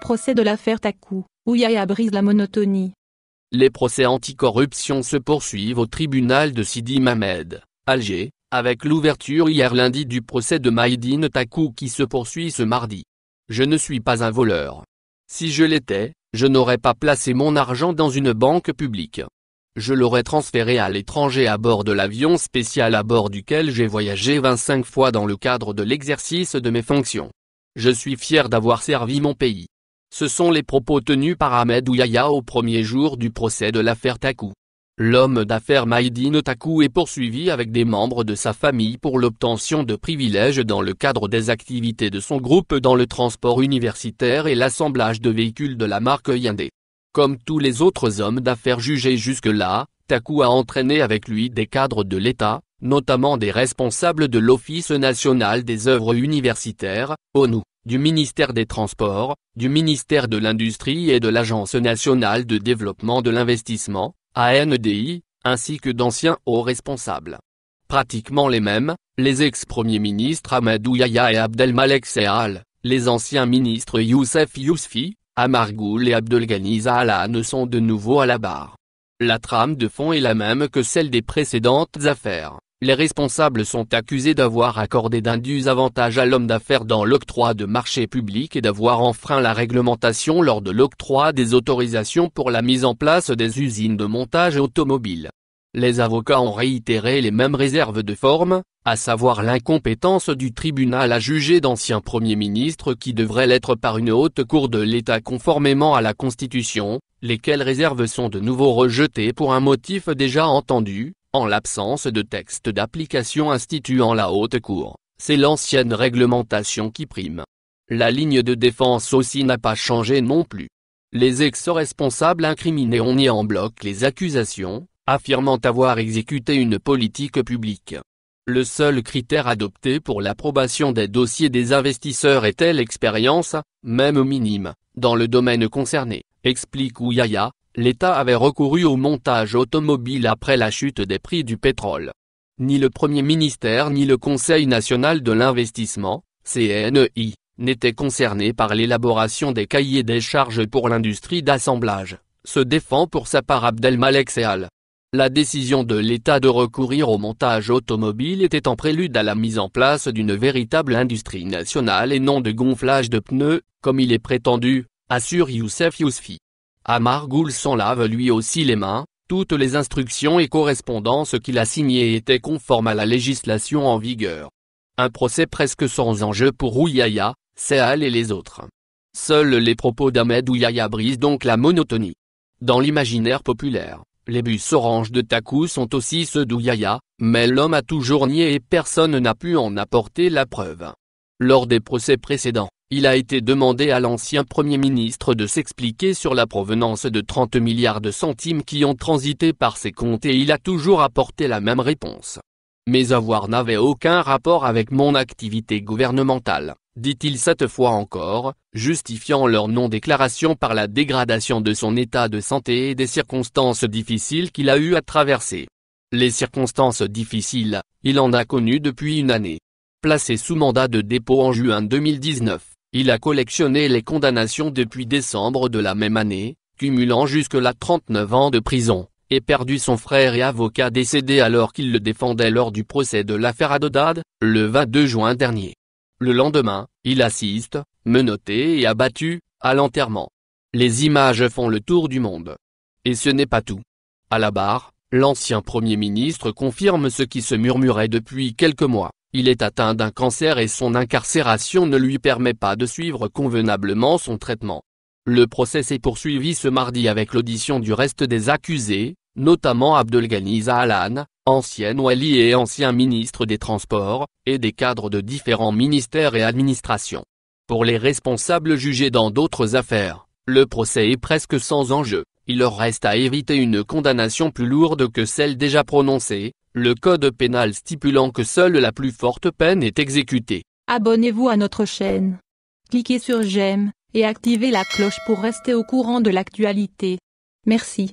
Procès de l'affaire Taku, où Yahya brise la monotonie. Les procès anticorruption se poursuivent au tribunal de Sidi Mamed, Alger, avec l'ouverture hier lundi du procès de Maïdine Taku qui se poursuit ce mardi. Je ne suis pas un voleur. Si je l'étais, je n'aurais pas placé mon argent dans une banque publique. Je l'aurais transféré à l'étranger à bord de l'avion spécial à bord duquel j'ai voyagé 25 fois dans le cadre de l'exercice de mes fonctions. Je suis fier d'avoir servi mon pays. Ce sont les propos tenus par Ahmed Yahya au premier jour du procès de l'affaire Taku. L'homme d'affaires Maïdine Taku est poursuivi avec des membres de sa famille pour l'obtention de privilèges dans le cadre des activités de son groupe dans le transport universitaire et l'assemblage de véhicules de la marque Hyundai. Comme tous les autres hommes d'affaires jugés jusque-là, Taku a entraîné avec lui des cadres de l'État, notamment des responsables de l'Office national des œuvres universitaires, ONU, du ministère des Transports, du ministère de l'Industrie et de l'Agence nationale de développement de l'investissement, ANDI, ainsi que d'anciens hauts responsables. Pratiquement les mêmes, les ex-premiers ministres Ahmadou Yahya et Abdelmalek Sehal, les anciens ministres Youssef Yousfi, Amar Goul et Abdelghani Zahalan sont de nouveau à la barre. La trame de fond est la même que celle des précédentes affaires. Les responsables sont accusés d'avoir accordé d'indus avantages à l'homme d'affaires dans l'octroi de marchés publics et d'avoir enfreint la réglementation lors de l'octroi des autorisations pour la mise en place des usines de montage automobile. Les avocats ont réitéré les mêmes réserves de forme, à savoir l'incompétence du tribunal à juger d'anciens premiers ministres qui devraient l'être par une haute cour de l'État conformément à la Constitution, lesquelles réserves sont de nouveau rejetées pour un motif déjà entendu. En l'absence de texte d'application instituant la haute cour, c'est l'ancienne réglementation qui prime. La ligne de défense aussi n'a pas changé non plus. Les ex-responsables incriminés ont nié en bloc les accusations, affirmant avoir exécuté une politique publique. Le seul critère adopté pour l'approbation des dossiers des investisseurs était l'expérience, même minime, dans le domaine concerné, explique Yahya. L'État avait recouru au montage automobile après la chute des prix du pétrole. Ni le Premier ministère ni le Conseil national de l'investissement, CNI, n'étaient concernés par l'élaboration des cahiers des charges pour l'industrie d'assemblage, se défend pour sa part Abdelmalek Sehal. La décision de l'État de recourir au montage automobile était en prélude à la mise en place d'une véritable industrie nationale et non de gonflage de pneus, comme il est prétendu, assure Youssef Yousfi. Amar Goul s'en lave lui aussi les mains, toutes les instructions et correspondances qu'il a signées étaient conformes à la législation en vigueur. Un procès presque sans enjeu pour Yahya, Sehal et les autres. Seuls les propos d'Ahmed Yahya brisent donc la monotonie. Dans l'imaginaire populaire, les bus orange de Taku sont aussi ceux d'Yahya, mais l'homme a toujours nié et personne n'a pu en apporter la preuve. Lors des procès précédents, il a été demandé à l'ancien Premier ministre de s'expliquer sur la provenance de 30 milliards de centimes qui ont transité par ses comptes et il a toujours apporté la même réponse. Mes avoirs n'avaient aucun rapport avec mon activité gouvernementale, dit-il cette fois encore, justifiant leur non-déclaration par la dégradation de son état de santé et des circonstances difficiles qu'il a eu à traverser. Les circonstances difficiles, il en a connu depuis une année. Placé sous mandat de dépôt en juin 2019. Il a collectionné les condamnations depuis décembre de la même année, cumulant jusque-là 39 ans de prison, et perdu son frère et avocat décédé alors qu'il le défendait lors du procès de l'affaire Haddad, le 22 juin dernier. Le lendemain, il assiste, menotté et abattu, à l'enterrement. Les images font le tour du monde. Et ce n'est pas tout. À la barre, l'ancien Premier ministre confirme ce qui se murmurait depuis quelques mois. Il est atteint d'un cancer et son incarcération ne lui permet pas de suivre convenablement son traitement. Le procès s'est poursuivi ce mardi avec l'audition du reste des accusés, notamment Abdelghani Zahalan, ancien wali et ancien ministre des Transports, et des cadres de différents ministères et administrations. Pour les responsables jugés dans d'autres affaires, le procès est presque sans enjeu, il leur reste à éviter une condamnation plus lourde que celle déjà prononcée, le code pénal stipulant que seule la plus forte peine est exécutée. Abonnez-vous à notre chaîne. Cliquez sur j'aime, et activez la cloche pour rester au courant de l'actualité. Merci.